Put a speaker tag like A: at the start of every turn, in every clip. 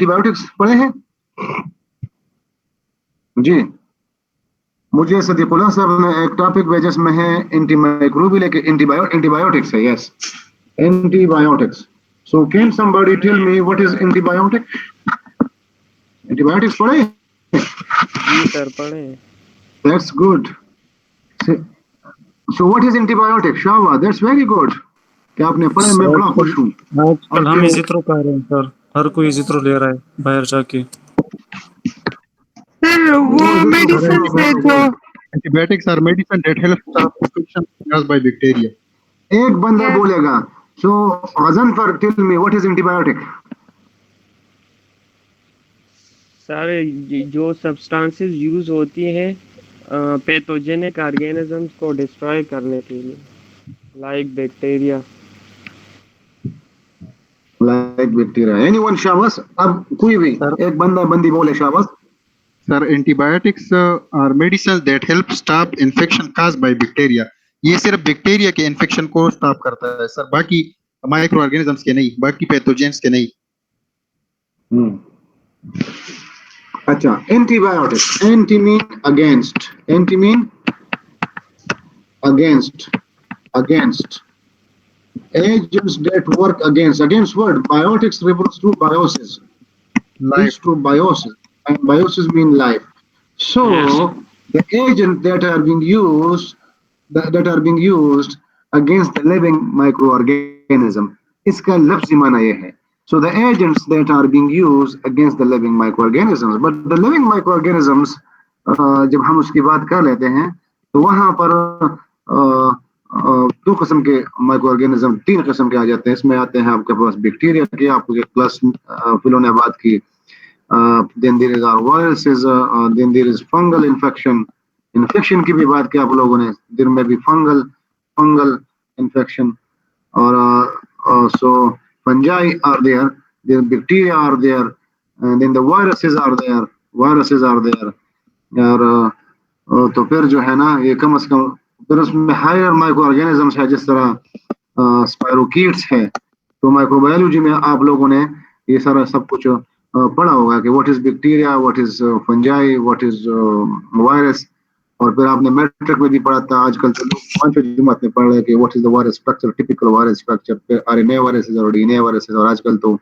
A: Antibiotics पढ़े हैं जी? मुझे सदीकुल्ला सर ने एक टॉपिक भेजा जिसमें है एंटीमाइक्रोबियल के एंटीबायोटिक्स है। Yes, antibiotics. So can somebody tell me what is antibiotic? Antibiotics पढ़े?
B: जी सर पढ़े।
A: That's good. So what is antibiotic? शाबाश, दैट्स वेरी गुड। क्या आपने पढ़ा? मैं बड़ा खुश हूँ।
C: आजकल हम इसी तरह कह रहे हैं सर, हर कोई इसी तरह ले रहा है बाहर जाके।
D: सर वो मेडिसिन है जो
E: antibiotics are medicine that help stop infection caused by bacteria.
A: एक बंदा बोलेगा, सो गजन फर tell me what is antibiotic?
B: सारे जो सब्सटेंसेस यूज होती हैं पैथोजेनिक ऑर्गेनिजम्स को डिस्ट्रॉय करने के लिए, like bacteria.
A: Like bacteria. Anyone? शाबाश। अब कोई भी एक बंदा बंदी बोले शाबाश।
E: Sir, antibiotics are medicines that help stop infection caused by bacteria. ये सिर्फ बैक्टीरिया के इन्फेक्शन को स्टॉप करता है सर, बाकी माइक्रो ऑर्गेनिजम्स के नहीं, बाकी पैथोजेंस के नहीं।
A: अच्छा, antibiotic. Anti mean against, anti mean against agents that work against what? Biotics refers to biosis. Life. To biosis, and biosis mean life. So the agents that are being used against the living microorganism, इसका लफ्ज़ी माना ये है. So the agents that are being used against the living microorganisms, but the living microorganisms जब हम उसकी बात कर लेते हैं तो वहाँ पर दो किस्म के माइक्रो ऑर्गेनिज्म, तीन किस्म के आ जाते हैं. इसमें आते हैं आपके पास बैक्टीरिया के, आपके क्लास फिलों ने बात की. Then there is our viruses, then there is fungal infection की भी बात की आप लोगों ने. देयर में भी फंगल इन्फेक्शन, और so fungi are there, there bacteria are there, then the viruses are there. और तो फिर जो है ना, ये कम से कम फिर उसमें हायर माइक्रो ऑर्गेनिजम्स है, जिस तरह स्पायरोकीट्स है. तो माइक्रोबायोलॉजी में आप लोगों ने ये सारा सब कुछ पढ़ा होगा कि what is bacteria, what is fungi, what is virus. और फिर आपने मैट्रिक में भी पढ़ा था. आजकल तो लोग पांचवी जमात में पढ़ रहे हैं कि what is the virus structure, typical virus structure, फिर आरएनए वायरसेस और डीएनए वायरसेस. और आजकल तो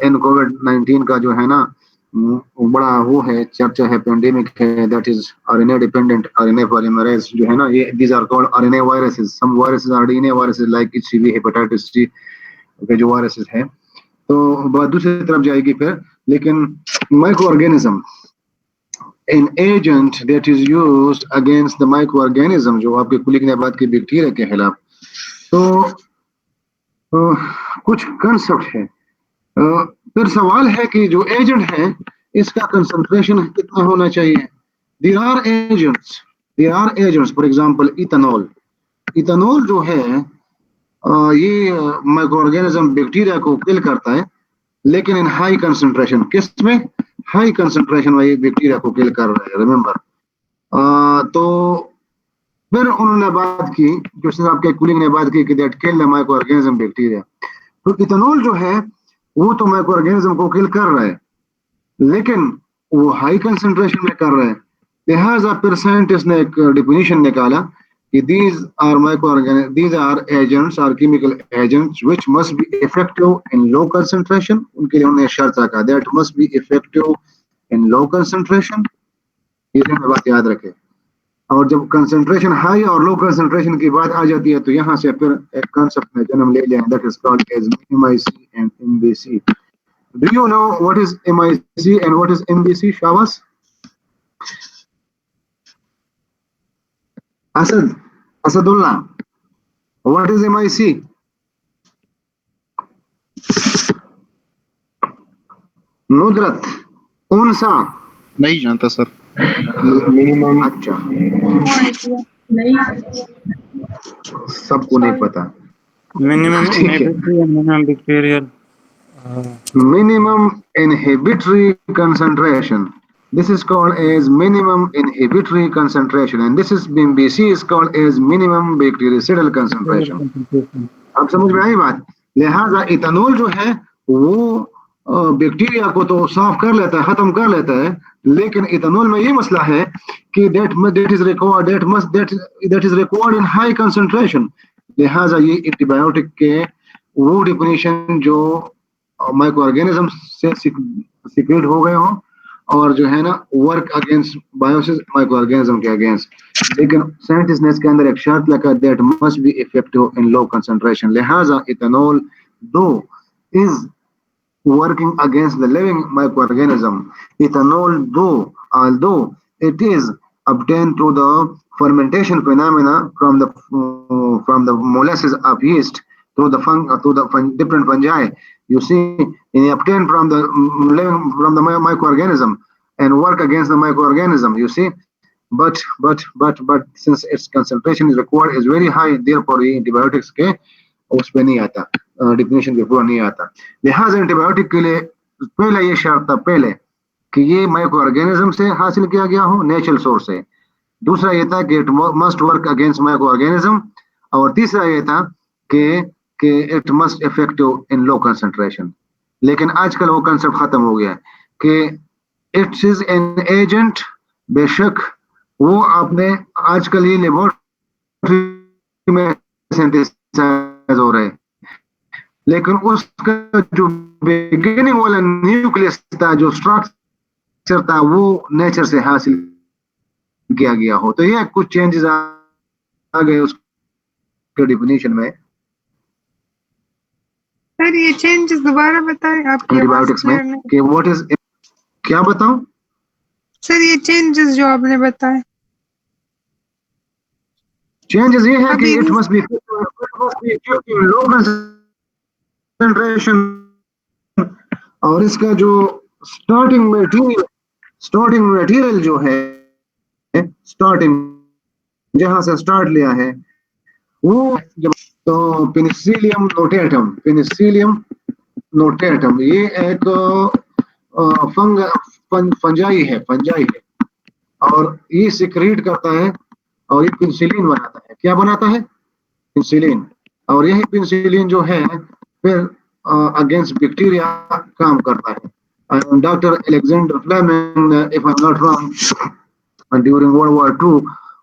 A: इन कोविड-19 का जो है ना बड़ा वो है, चर्चा है, पेंडेमिक है, that is RNA dependent RNA polymerase जो है ना, ये these are called RNA viruses. Some viruses are DNA viruses like HCV, hepatitis C के जो वायरसेस है. तो बात दूसरी तरफ जाएगी फिर. लेकिन micro organism, an agent that is used against the microorganism, जो आपके कुलीग ने बात की बैक्टीरिया के खिलाफ. तो कुछ कंसेप्ट है. फिर सवाल है कि जो एजेंट है इसका कंसंट्रेशन कितना होना चाहिए. There are agents, for example ethanol जो है ये माइक्रो ऑर्गेनिज्म बैक्टीरिया को किल करता है, लेकिन इन हाई कंसंट्रेशन. किस में? हाई कंसंट्रेशन में ये बैक्टीरिया को किल कर रहा है, रिमेंबर. तो फिर उन्होंने बात की, जो आपके कुलीग ने बात की कि that kill the micro organism bacteria. तो इथेनॉल जो है वो तो माइक्रो ऑर्गेनिज्म को किल कर रहा है, लेकिन वो हाई कंसंट्रेशन में कर रहा है. लिहाजा फिर साइंटिस्ट ने एक डिफिनीशन निकाला कि these are agents or chemical agents which must be effective in low concentration. उनके लिए उन्होंने शर्त रखा, that must be effective in low concentration. ये बात याद रखें. और जब कंसंट्रेशन हाई और लो कंसंट्रेशन की बात आ जाती है तो यहाँ से फिर एक कॉन्सेप्ट ने जन्म ले लिया, that is called as MIC and MBC. Do you know what is MIC and what is MBC? Shabas? Asadullah, what is MIC? नुदरत, कौन सा?
E: नहीं जानता सर.
A: मिनिमम. अच्छा, सबको नहीं पता.
C: Minimum
A: inhibitory concentration. This is called as minimum inhibitory concentration, and this is MBC is called as minimum bactericidal concentration. आप समझ में आई बात? लिहाजा इथेनॉल जो है वो बैक्टीरिया को तो साफ कर लेता है, खत्म कर लेता है, लेकिन इथेनॉल में ये मसला है कि that is required in high concentration. लिहाजा ये एंटीबायोटिक के वो डिफिनेशन जो माइक्रो ऑर्गेनिज्म से सीक्रेट हो गए हों और जो है ना work against Biosys micro organism के अगेंस्ट, लेकिन साइंटिस्ट ने इसके अंदर एक शर्त लगा that must be effective in low concentration. लिहाजा इथेनॉल दो is working against the living microorganism. Ethanol, although it is obtained through the fermentation phenomena from the molasses of yeast through the different fungi. You see, it obtained from the microorganism and work against the microorganism. You see, but since its concentration is required is very high, therefore antibiotics के उस पे नहीं आता, definition के पूरा नहीं आता। लिहाजा एंटीबायोटिक के लिए पहले ये शर्त था पहले कि ये माइक्रो ऑर्गेनिज्म से हासिल किया गया हो, नेचुरल सोर्स से। दूसरा ये था कि it must work against micro organism, और तीसरा ये था कि it must effective in low concentration. लेकिन आजकल वो कंसेप्ट खत्म हो गया कि इट इज एन एजेंट। बेशक वो आपने आजकल ये लेबोरेटरी में सिंथेसाइज हो रहे, लेकिन उसका जो बिगिनिंग वाला न्यूक्लियस था, जो स्ट्रक्चर था, वो नेचर से हासिल किया गया हो। तो ये कुछ चेंजेस आ गए उसके डिफिनीशन में।
D: सर ये चेंजेस दोबारा बताएं आपके
A: एंटीबायोटिक्स में कि व्हाट इज, क्या बताऊं
D: सर ये चेंजेस जो आपने बताए?
A: चेंजेस ये है कि it must be low concentration, और इसका जो स्टार्टिंग मटेरियल जो है, स्टार्टिंग जहां से स्टार्ट लिया है वो तो पेनिसिलियम नोटेटम ये एक फंजाई है, और ये सिक्रीट करता है और ये पेनिसिलिन बनाता है। क्या बनाता है? पेनिसिलिन। और यही पेनिसिलिन जो है फिर अगेंस्ट बैक्टीरिया काम करता है। Doctor Alexander Fleming, if I am not wrong, during world war 2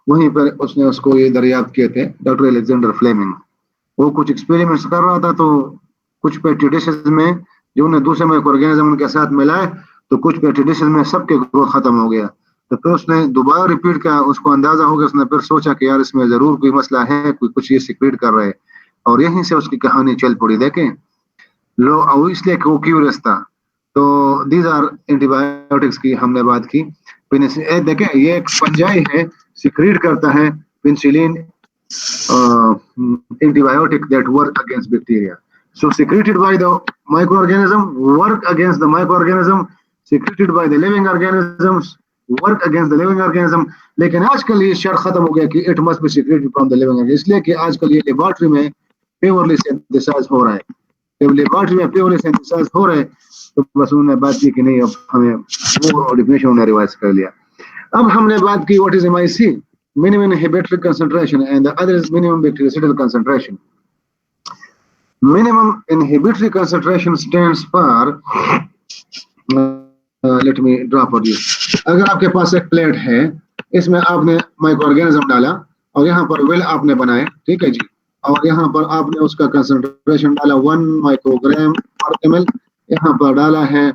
A: वहीं पर उसने उसको ये दरियाफ्त किए थे, डॉक्टर अलेक्जेंडर फ्लेमिंग। वो कुछ एक्सपेरिमेंट्स कर रहा था, तो कुछ पेट्री डिशेस में जो उन्हें दूसरे माइक्रो ऑर्गेनिज्म उनके साथ मिलाए, तो कुछ पेट्री डिशेस में सबके ग्रोथ खत्म हो गया। तो फिर उसने दोबारा रिपीट किया, उसको अंदाजा हो गया, उसने फिर सोचा कि यार इसमें जरूर कोई मसला है, कोई कुछ ये सीक्रेट कर रहे हैं, और यहीं से उसकी कहानी चल पड़ी। देखें लो, और इसलिए वो क्यूरियस था। तो दीज आर एंटीबायोटिक्स की हमने बात की। देखें ये एक फंजाई है, सीक्रेट करता है penicillin antibiotic that work against bacteria. So secreted by the microorganism, work against the microorganism, secreted by the living organisms, work against the living organism. लेकिन आजकल ये शर्त खत्म हो गया कि it must be secreted from the living organism, इसलिए कि आजकल ये लेबोरेटरी में प्योरली सिंथेसाइज हो रहा है। जब लेबोरेटरी में प्योरली सिंथेसाइज हो रहा है तो बस उन्होंने बात की कि नहीं, अब हमें वो डिफिनेशन उन्होंने रिवाइज कर लिया। अब हमने बात की what is MIC, minimum inhibitory concentration, and the other is minimum bactericidal concentration. Minimum inhibitory concentration stands for let me draw for you. अगर आपके पास एक प्लेट है, इसमें आपने माइक्रो ऑर्गेनिज्म डाला और यहाँ पर वेल आपने बनाए, ठीक है जी, और यहाँ पर आपने उसका कंसंट्रेशन डाला 1 माइक्रोग्राम पर ml, यहाँ पर डाला है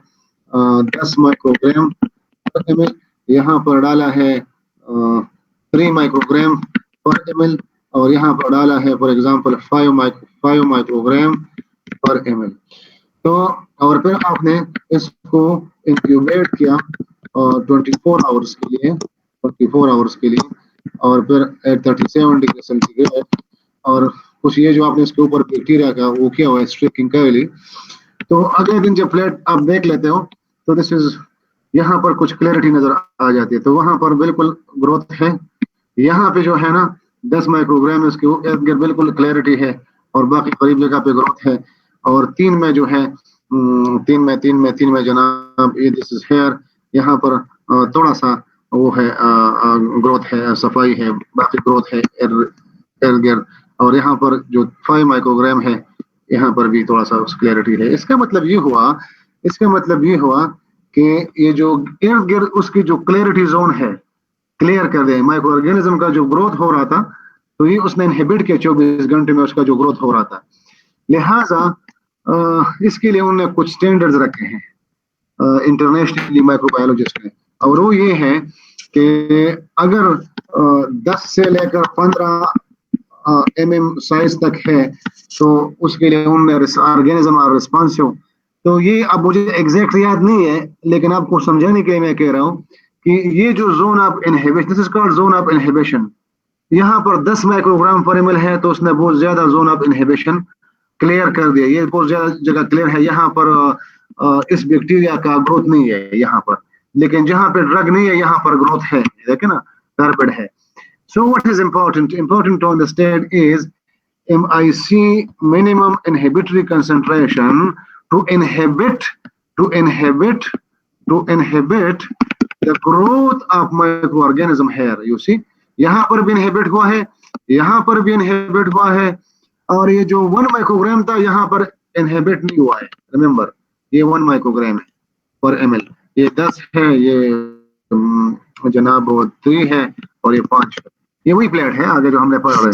A: 10 माइक्रोग्राम पर ml, यहाँ पर डाला है 3 माइक्रोग्राम पर ml, और यहाँ पर डाला है फॉर एग्जांपल 5 माइक्रोग्राम पर ml। तो और फिर आपने इसको इंक्यूबेट किया 24 आवर्स के लिए, और फिर एट 37 डिग्री सेंटीग्रेड, और कुछ ये जो आपने इसके ऊपर बैक्टीरिया का वो किया हुआ है स्ट्रिकिंग कैली। तो अगले दिन जब प्लेट आप देख लेते हो तो दिस इज, यहाँ पर कुछ क्लैरिटी नजर आ जाती है। तो वहां पर बिल्कुल ग्रोथ है, यहाँ पे जो है ना 10 माइक्रोग्राम इसके ऊपर बिल्कुल क्लैरिटी है, और बाकी करीब जगह पे ग्रोथ है। और 3 में जो है 3 में जनाब ये दिस इज हेयर, यहाँ पर थोड़ा सा वो है ग्रोथ है, सफाई है, बाकी ग्रोथ है एरगेर। और यहाँ पर जो 5 माइक्रोग्राम है यहाँ पर भी थोड़ा सा क्लैरिटी है। इसका मतलब ये हुआ इसका मतलब ये हुआ कि ये जो इर्द गिर्द उसकी जो क्लियरिटी जोन है क्लियर कर दे, माइक्रो ऑर्गेनिज्म का जो ग्रोथ हो रहा था तो ये उसने इनहिबिट किया 24 घंटे में उसका जो ग्रोथ हो रहा था। लिहाजा इसके लिए उन्होंने कुछ स्टैंडर्ड्स रखे हैं इंटरनेशनली माइक्रोबायोलॉजिस्ट ने, और वो ये है कि अगर 10 से लेकर 15 mm साइज तक है तो उसके लिए उनमें ऑर्गेनिज्म और रिस्पॉन्सिव। तो ये अब मुझे एग्जैक्ट याद नहीं है, लेकिन आपको समझाने के लिए मैं कह रहा हूँ कि ये जो zone of inhibition, this is called zone of inhibition, यहाँ पर 10 माइक्रोग्राम पर ml है तो उसने बहुत ज्यादा जोन ऑफ इनहिबिशन क्लियर कर दिया, ये बहुत ज्यादा जगह क्लियर है, यहाँ पर इस बैक्टीरिया का ग्रोथ नहीं है यहाँ पर, लेकिन जहाँ पे ड्रग नहीं है यहाँ पर ग्रोथ है, देखे ना, कार्पेट है। So what is important to understand is MIC, minimum inhibitory concentration, to inhibit the growth of microorganism here. You see, यहाँ पर भी inhibit हुआ है, यहाँ पर भी inhibit हुआ है, और ये जो 1 माइक्रोग्राम था यहाँ पर inhibit नहीं हुआ है। Remember, ये 1 माइक्रोग्राम है पर ml, ये 10 है, ये जनाब 3 है और ये 5 है, ये वही प्लेट है आगे जो हमने पढ़ा है।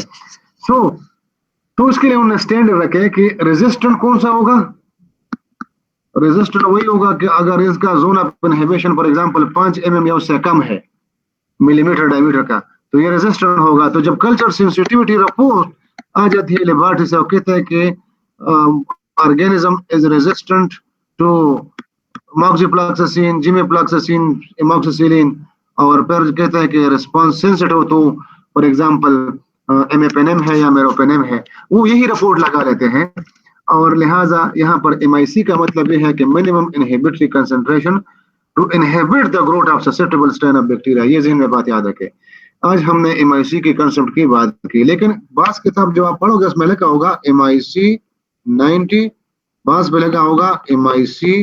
A: तो उसके लिए उन्होंने स्टैंडर्ड रखे कि रेजिस्टेंट कौन सा होगा, रेजिस्टेंट वही होगा कि अगर इसका zone of inhibition for example 5 mm या उससे कम है मिलीमीटर डायमीटर का, तो ये रेजिस्टेंट होगा। तो जब कल्चर सेंसिटिविटी रिपोर्ट आ जाती है लेबोरेटरी से, वो कहते हैं कि organism is resistant to moxifloxacin, gemifloxacin, amoxicillin, और फिर कहते हैं कि रिस्पांस सेंसिटिव तो फॉर एग्जांपल एमएपेनेम है या मेरोपेनेम है, वो यही रिपोर्ट लगा लेते हैं। और लिहाजा यहाँ पर MIC का मतलब ये है कि minimum inhibitory concentration to inhibit the growth of susceptible strain of bacteria. ये ज़हन में बात याद रखें। आज हमने MIC के कंसेप्ट की बात की, लेकिन बास किताब जो आप पढ़ोगे उसमें लिखा होगा MIC 90, बास में लिखा होगा MIC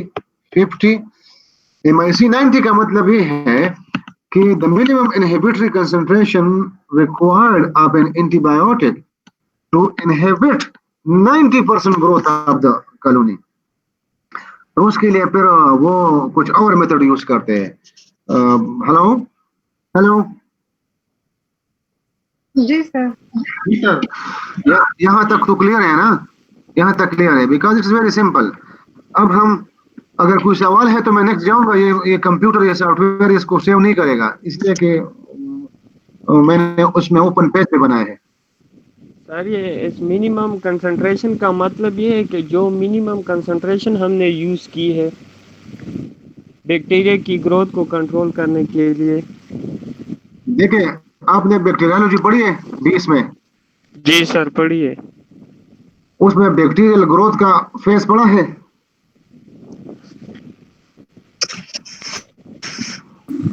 A: 50। MIC 90 का मतलब ये है कि the minimum inhibitory concentration required of an antibiotic to inhibit 90% growth of the colony। तो उसके लिए फिर वो कुछ और मेथड यूज करते हैं। हेलो
D: जी सर।
A: यहाँ तक तो क्लियर है ना, यहाँ तक क्लियर है, बिकॉज इट्स वेरी सिंपल। अब हम अगर कोई सवाल है तो मैं नेक्स्ट जाऊंगा, ये कंप्यूटर या सॉफ्टवेयर इसको सेव नहीं करेगा, इसलिए कि मैंने उसमें ओपन पेज पे बनाया है।
B: सर ये इस मिनिमम कंसंट्रेशन का मतलब ये है कि जो मिनिमम कंसंट्रेशन हमने यूज़ की है बैक्टीरिया की ग्रोथ को कंट्रोल करने के लिए।
A: देखिए, आपने बैक्टीरियोलॉजी पढ़ी है 20 में?
B: जी सर पढ़ी है।
A: उसमें बैक्टीरियल ग्रोथ का फेज पढ़ा है?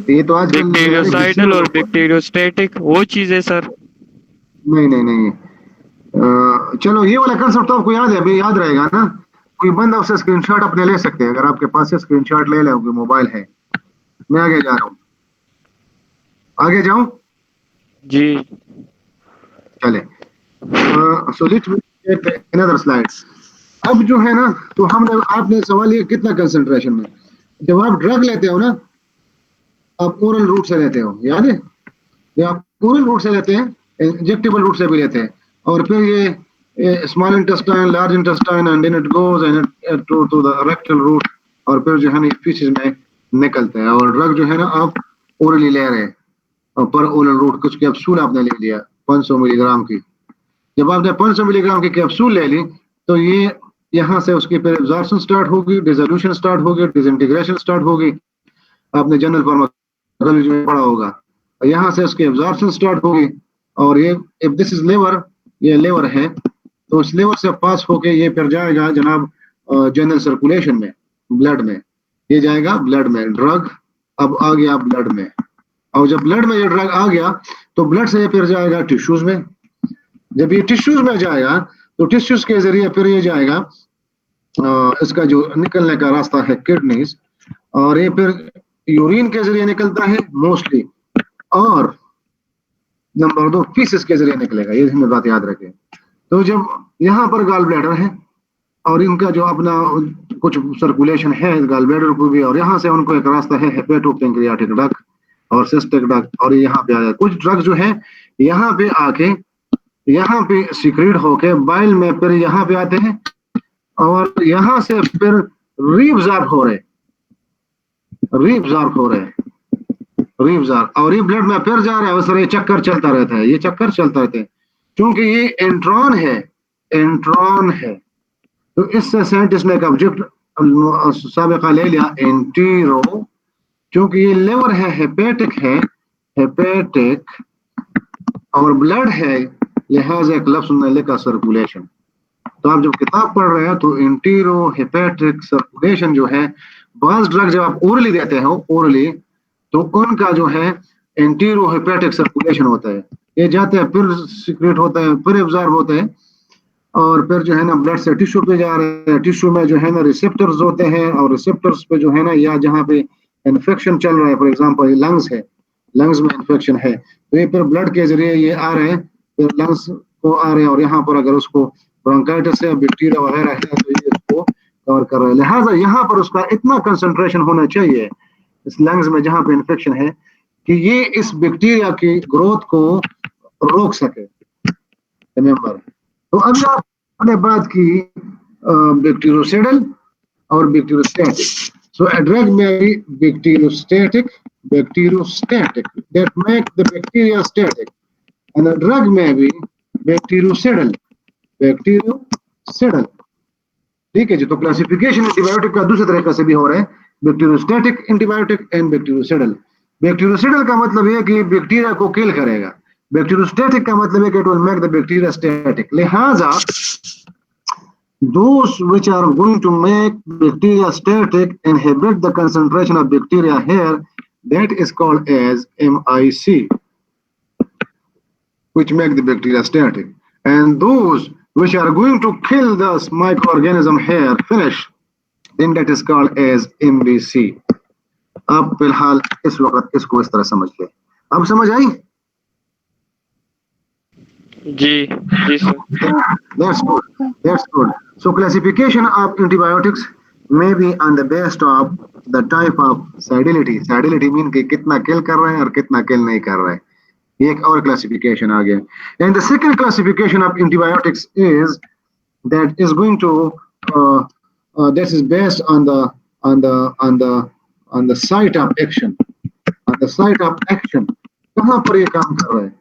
A: ये तो आज
B: बैक्टीरियोसाइडल और बैक्टीरियोस्टैटिक वो चीजें सर।
A: नहीं चलो ये वाला कंसेप्ट तो आपको याद है, अभी याद रहेगा ना। कोई बंदा उससे स्क्रीनशॉट अपने ले सकते हैं, अगर आपके पास से स्क्रीनशॉट ले लोगे, मोबाइल है। मैं आगे जा रहा हूँ, आगे जाऊं
B: जी
A: चले। So let's take another slide. अब जो है ना, तो हमने आपने सवाल ये कितना कंसंट्रेशन में, जब आप ड्रग लेते हो ना, आप ओरल रूट से लेते हो, याद है? या आप ओरल रूट से लेते हैं, इंजेक्टेबल रूट से भी लेते हैं, और फिर ये small intestine, large intestine, and then it goes and to the rectal route, और फिर जो है ना फीसेस में निकलते हैं। और ड्रग जो है ना आप ओरली ले रहे हैं, और पर ओरल रूट कुछ कैप्सूल आपने ले लिया 500 मिलीग्राम की। जब आपने 500 मिलीग्राम की कैप्सूल ले ली तो ये यहाँ से उसकी फिर एब्जॉर्प्शन स्टार्ट होगी, डिसोल्यूशन स्टार्ट होगी, डिसइंटीग्रेशन स्टार्ट होगी। आपने जनरल फार्माकोलॉजी में पढ़ा होगा। यहाँ से उसकी एब्जॉर्प्शन स्टार्ट होगी, और ये इफ दिस इज लिवर, ये लिवर है, तो उस लिवर से पास होके ये फिर जाएगा जनाब जनरल सर्कुलेशन में, ब्लड में। ये जाएगा ब्लड में, ड्रग अब आ गया ब्लड में, और जब ब्लड में ये ड्रग आ गया तो ब्लड से ये फिर जाएगा टिश्यूज में। जब ये टिश्यूज में जाएगा तो टिश्यूज के जरिए फिर ये जाएगा इसका जो निकलने का रास्ता है किडनीज, और ये फिर यूरिन के जरिए निकलता है मोस्टली, और नंबर 2 फीसेस के जरिए निकलेगा। ये हमें बात याद रखें। तो जब यहाँ पर गॉल ब्लैडर है और इनका जो अपना कुछ सर्कुलेशन है गॉलब्लैडर को भी, और यहाँ से उनको एक रास्ता है हेपेटोपेंक्रियाटिक डक्ट और सिस्टिक डक्ट, और यहाँ पे आ जाए कुछ ड्रग जो है यहाँ पे आके यहाँ पे सिक्रेट होके बाइल में फिर यहाँ पे आते हैं और यहाँ से फिर रीअब्सॉर्ब हो रहे और ये ब्लड में फिर जा रहा है, उस तरह ये चक्कर चलता रहता है, क्योंकि ये एंट्रॉन है। तो इससे साइंटिस्ट ने एक ऑब्जेक्ट साबिका ले लिया एंटीरो, क्योंकि ये लिवर है, हेपेटिक और ब्लड है, लिहाजा एक लफ्ज ने लिखा सर्कुलेशन। तो आप जब किताब पढ़ रहे हैं तो एंटीरो हेपेटिक सर्कुलेशन जो है, बाज ड्रग जब आप ओरली देते हो तो उनका जो है एंटीरो हेपेटिक सर्कुलेशन होता है, ये जाते हैं फिर सीक्रेट होता है, फिर एब्जॉर्ब होते हैं और फिर जो है ना ब्लड से टिश्यू पे जा रहे हैं। टिश्यू में जो है ना रिसेप्टर्स होते हैं और रिसेप्टर्स पे जो है ना, या जहाँ पे इन्फेक्शन चल रहा है, फॉर एग्जांपल लंग्स है, लंग्स में इन्फेक्शन है तो ये फिर ब्लड के जरिए ये आ रहे हैं, फिर लंग्स को आ रहे हैं और यहाँ पर अगर उसको ब्रोंकाइटिस है, बैक्टीरिया वगैरह है तो ये इसको कवर कर रहे हैं। लिहाजा यहाँ पर उसका इतना कंसंट्रेशन होना चाहिए इस लंग्स में जहाँ पे इन्फेक्शन है कि ये इस बैक्टीरिया की ग्रोथ को रोक सके। रिमेंबर, तो अभी आपने बात की बैक्टीरियोसिडल और बैक्टीरियोस्टैटिक। सो अ ड्रग में भी bacteriostatic that make the bacteria static, and a drug may be bactericidal. ठीक है जी। तो क्लासिफिकेशन एंटीबायोटिक का दूसरे तरीके से भी हो रहा है, bacteriostatic antibiotic and bactericidal. Bactericidal का मतलब है कि बैक्टीरिया को किल करेगा, बैक्टीरियोस्टैटिक का मतलब है कि it will make the bacteria static. लिहाजा those which are going to make bacteria static inhibit the concentration of bacteria here, that is called as MIC, which make the bacteria static, and those which are going to kill this microorganism here finish, then that is called as MBC। अब फिलहाल इस वक्त इसको इस तरह समझ ले। अब समझ आई?
B: जी sir.
A: That's good. So classification of antibiotics may be on the basis of the type of sidility। Sidility mean कि कितना kill कर रहे हैं और कितना kill नहीं कर रहे हैं। ये एक और classification आ गया। And the second classification of antibiotics is that is going to this is based on the site of action। On the site of action कहाँ पर ये काम कर रहे हैं?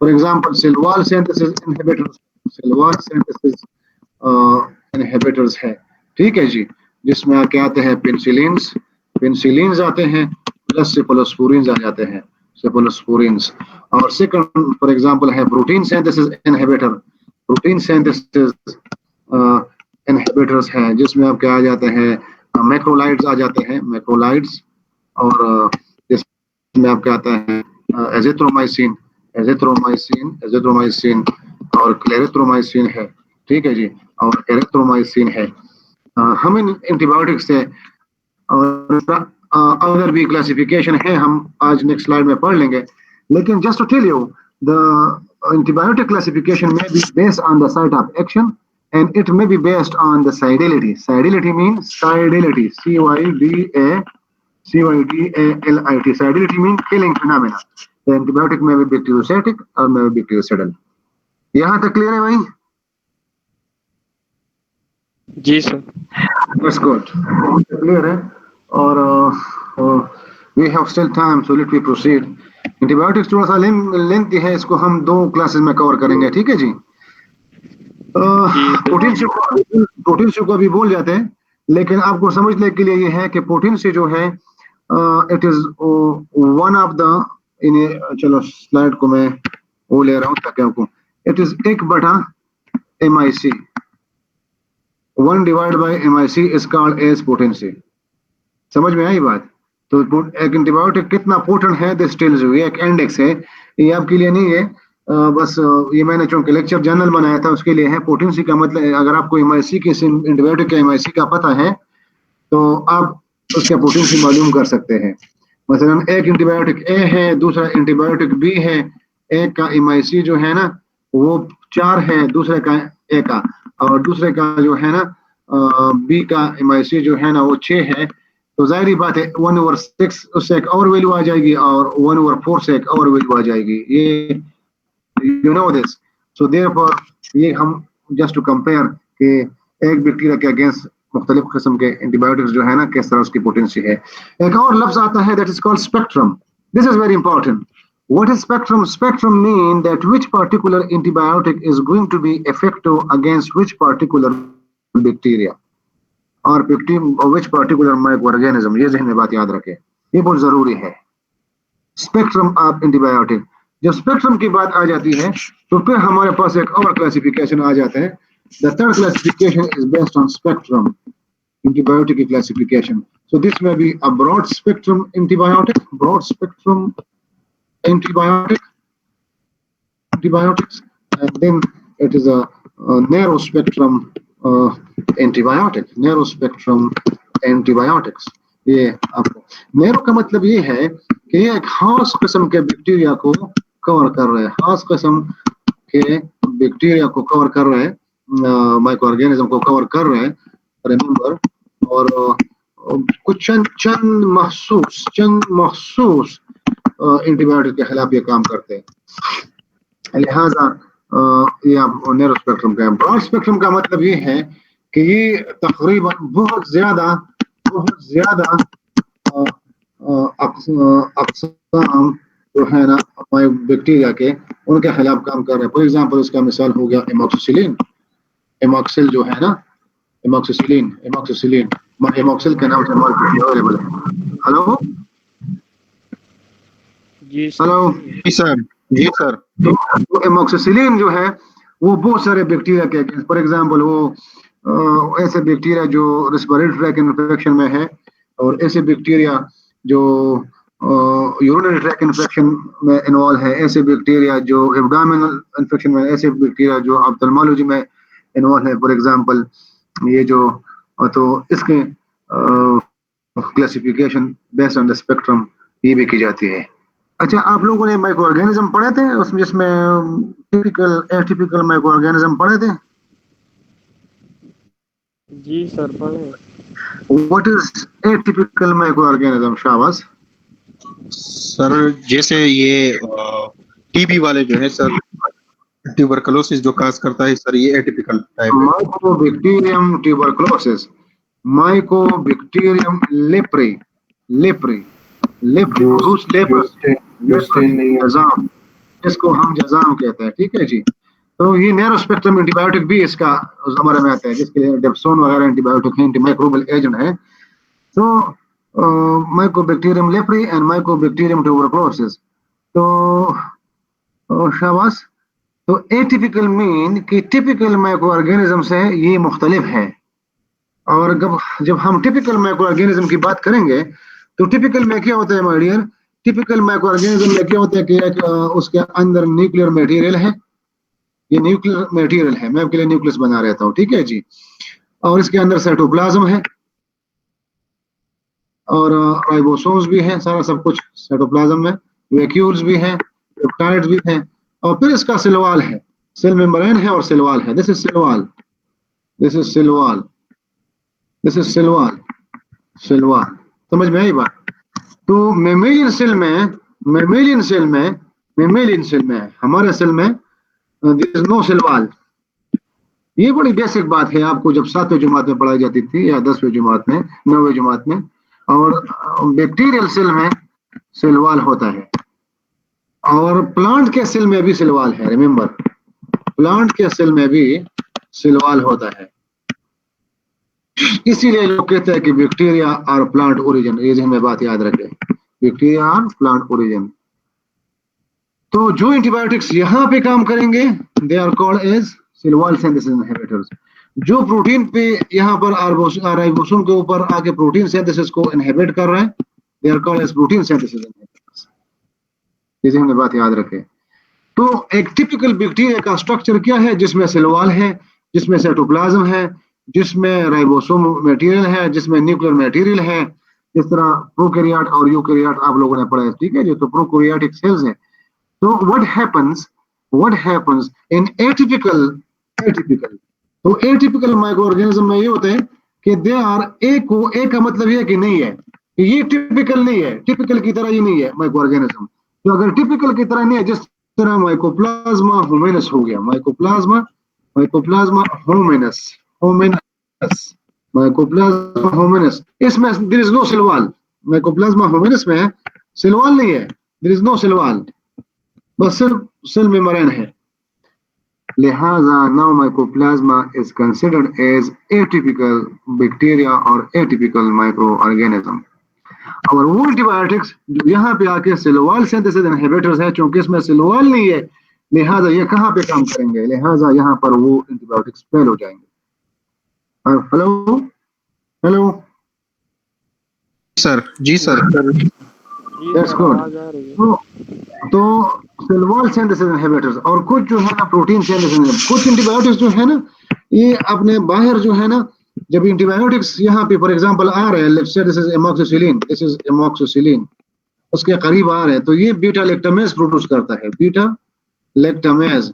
A: For example, cell wall synthesis inhibitors है, ठीक है जी, जिसमें क्या आते हैं पेनिसिलिन्स आते हैं प्लस सेफलोस्पोरिन्स आ जाते हैं, सेफलोस्पोरिन्स। और सेकंड फॉर एग्जांपल है प्रोटीन सिंथेसिस इनहिबिटर्स हैं, जिसमें आप क्या आ जाते हैं मैक्रोलाइड्स आ जाते हैं, मैक्रोलाइड्स, और जिसमें आप क्या आता है एजिथ्रोमाइसिन और क्लेरिथ्रोमाइसिन है, ठीक है जी, और एरिथ्रोमाइसिन है। हम इन एंटीबायोटिक्स से और अदर भी क्लासिफिकेशन है, हम आज नेक्स्ट स्लाइड में पढ़ लेंगे। लेकिन just to tell you the antibiotic classification में be based on the site of action and it may be based on the cidality. Cidality mean cidality, CYDALIT। Cidality mean killing phenomena. तो antibiotic में भी बैक्टीरियोसाइटिक और में भी bactericidal. यहाँ तक clear है भाई?
B: जी सर।
A: That's good. Clear है? और we have still time, so let me proceed. Antibiotics थोड़ा सा लेंथी है, इसको हम 2 क्लासेस में कवर करेंगे, ठीक है जी। पोटेंशियो को भी बोल जाते हैं, लेकिन आपको समझने के लिए ये है कि पोटेंशियो जो है it is one of the, चलो स्लाइड को मैं वो ले रहा हूँ ताकि आपको, it is 1/MIC, 1 divided by MIC is called as potency। समझ में आई बात? तो एक एंटीबायोटिक कितना पोटेंट है दिस टेल्स यू, ये एक इंडेक्स है, ये आपके लिए नहीं है, बस ये मैंने चूंकि लेक्चर जर्नल बनाया था उसके लिए है। पोटेंसी का मतलब अगर आपको MIC के एंटीबायोटिक के MIC का पता है तो आप उसका पोटेंसी मालूम कर सकते हैं। मसलन एक एंटीबायोटिक ए है, दूसरा एंटीबायोटिक बी है, एक का MIC जो है ना वो 4 है, दूसरे का ए का, और दूसरे का जो है ना बी का MIC जो है ना वो 6 है, तो जाहिर बात है 1/6 उससे एक और वैल्यू आ जाएगी और 1/4 से एक और वैल्यू आ जाएगी, ये you know this. So therefore ये हम जस्ट टू कंपेयर कि एक बैक्टीरिया के अगेंस्ट मुख्तलिफ किस्म के एंटीबायोटिक्स जो है ना किस तरह उसकी पोटेंसी है। एक और लफ्ज आता है that is called spectrum. This is very important. What is spectrum? Spectrum mean that which particular antibiotic is going to be effective against which particular bacteria or which particular microorganism। ये ज़हन में बात याद रखें, ये बहुत जरूरी है। स्पेक्ट्रम ऑफ एंटीबायोटिक, जब स्पेक्ट्रम की बात आ जाती है तो फिर हमारे पास एक और क्लासिफिकेशन आ जाता है। The third classification is based on spectrum antibiotic classification. So this may be a broad spectrum antibiotic, broad spectrum antibiotics, and then it is a narrow spectrum antibiotic, narrow spectrum antibiotics। ये आपको narrow का मतलब ये है कि ये एक खास किस्म के बैक्टीरिया को कवर कर रहे हैं, खास किस्म के बैक्टीरिया को कवर कर रहे हैं, माइक्रो को कवर कर रहे हैं, रिमेंबर। और कुछ चंद महसूस एंटीबायोटिक के खिलाफ ये काम करते हैं। लिहाजा ये आप नैरो स्पेक्ट्रम का। ब्रॉड स्पेक्ट्रम का मतलब ये है कि ये तकरीबन बहुत ज्यादा अक़साम जो है ना बैक्टीरिया के, उनके खिलाफ काम कर रहे हैं। फॉर एग्जांपल इसका मिसाल हो गया एमॉक्सिसिलिन। एमॉक्सिल जो है ना, एमॉक्सिसिलिन के नाम से अवेलेबल है। हेलो
B: जी
A: हेलो
E: जी सर, जी सर।
A: तो एमॉक्सिसिलिन जो है वो बहुत सारे बैक्टीरिया के अगेंस्ट, फॉर एग्जांपल वो ऐसे बैक्टीरिया जो रेस्पिरेटरी ट्रैक इन्फेक्शन में है, और ऐसे बैक्टीरिया जो यूरिनरी ट्रैक इन्फेक्शन में इन्वॉल्व है, ऐसे बैक्टीरिया जो एब्डोमिनल इन्फेक्शन में, ऐसे बैक्टीरिया जो ऑप्थेल्मोलॉजी में इन्वॉल्व है, फॉर एग्जांपल ये जो, तो इसके classification based on the spectrum ये भी की जाती है। अच्छा, आप लोगों ने माइक्रो ऑर्गेनिज्म पढ़े थे उसमें, जिसमें टिपिकल एटिपिकल माइक्रो ऑर्गेनिज्म पढ़े थे?
B: जी सर पढ़े।
A: What is atypical micro organism शाबाश?
E: सर जैसे ये टीबी वाले जो है सर, ट्यूबरकुलोसिस जो काज करता है सर, ये एटिपिकल टाइप है।
A: माइकोबैक्टीरियम ट्यूबरकुलोसिस, माइकोबैक्टीरियम लेप्रे, जजाम, इसको हम जजाम कहते हैं, ठीक है जी। तो ये नैरो स्पेक्ट्रम एंटीबायोटिक भी इसका ज़मारे में आता है, जिसके लिए डेप्सोन वगैरह एंटीबायोटिक है, एंटीमाइक्रोबियल एजेंट है। तो Mycobacterium leprae and Mycobacterium tuberculosis. तो शाबाश। तो एटिपिकल मीन कि टिपिकल माइक्रो ऑर्गेनिज्म से ये मुख्तलिफ है। और जब हम टिपिकल माइक्रो ऑर्गेनिज्म की बात करेंगे तो टिपिकल में क्या होता है my dear? Typical microorganism में क्या होता है कि उसके अंदर न्यूक्लियर मटेरियल है, ये न्यूक्लियर मटेरियल है, मैं आपके लिए न्यूक्लियस बना रहता हूँ, ठीक है जी। और इसके अंदर साइटोप्लाज्म है और राइबोसोम्स भी हैं, सारा सब कुछ साइटोप्लाज्म में, वैक्यूल्स भी हैं, पेप्टाइड्स भी हैं, और फिर इसका सेल वॉल है, सेल मेम्ब्रेन है और सेल वॉल है। This is cell wall, this is cell wall, this is cell wall, cell wall. समझ में आई बात? तो मेमेलियन सेल में हमारे सेल में there is no cell wall. ये बड़ी बेसिक बात है, आपको जब 7वीं जमात में पढ़ाई जाती थी या 10वीं जमात में, 9वीं जमात में। और बैक्टीरियल सेल में सेल वॉल होता है, और प्लांट के सेल में भी सेल वॉल है। रिमेंबर, प्लांट के सेल में भी सेल वॉल होता है। इसीलिए लोग कहते हैं कि बैक्टीरिया और प्लांट ओरिजिन, ये हमें बात याद रखें, बैक्टीरिया और प्लांट ओरिजिन। तो जो एंटीबायोटिक्स यहाँ पे काम करेंगे they are called as cell wall synthesis inhibitors. जो प्रोटीन पे यहाँ पर राइबोसोम के ऊपर आके प्रोटीन सिंथेसिस को इनहिबिट कर रहे हैं, they are called as protein synthesis inhibitors. ये हमें बात याद रखें। तो एक टिपिकल बैक्टीरिया का स्ट्रक्चर क्या है? जिसमें सेल वॉल है, जिसमें साइटोप्लाज्म है, जिसमें राइबोसोम मटेरियल है, जिसमें न्यूक्लियर मटेरियल है। इस तरह प्रोकैरियोट और यूकैरियोट आप लोगों ने पढ़ा है, ठीक है जी। तो प्रोकैरियोटिक सेल्स है। तो व्हाट हैपेंस इन एटिपिकल तो एटिपिकल माइक्रो ऑर्गेनिज्म में ये होता है कि दे आर ए का मतलब ये कि नहीं है, ये टिपिकल नहीं है, टिपिकल की तरह ये नहीं है माइक्रो ऑर्गेनिज्म। तो अगर टिपिकल की तरह नहीं है, जिस तरह माइकोप्लाज्मा होमिनस हो गया, माइकोप्लाज्मा होमिनस होमिनस माइकोप्लाज्मा होमिनस, इसमें there is no cell wall. Mycoplasma hominis में सेल वॉल नहीं है, there is no cell wall, बस सिर्फ सेल मेम्ब्रेन है। लिहाजा now mycoplasma is considered as atypical bacteria और एटिपिकल माइक्रो ऑर्गेनिज्म। और वो एंटीबायोटिक्स जो यहाँ पे आके सेल वॉल सिंथेसिस इनहिबिटर्स है, क्योंकि इसमें सेल वॉल नहीं है, लिहाजा ये कहाँ पे काम करेंगे, लिहाजा यहाँ पर वो एंटीबायोटिक्स फेल हो जाएंगे। हेलो हेलो
E: सर, जी सर।
A: That's good. तो सेल वॉल सिंथेसिस इनहिबिटर्स और कुछ जो है ना प्रोटीन सिंथेसिस, कुछ एंटीबायोटिक्स जो है ना ये अपने बाहर जो है ना, जब एंटीबायोटिक्स यहाँ पे फॉर एग्जांपल आ रहे हैं, let's say this is amoxicillin, this is amoxicillin, उसके करीब आ रहे हैं, तो ये बीटा लैक्टामेज प्रोड्यूस करता है, बीटा लैक्टामेज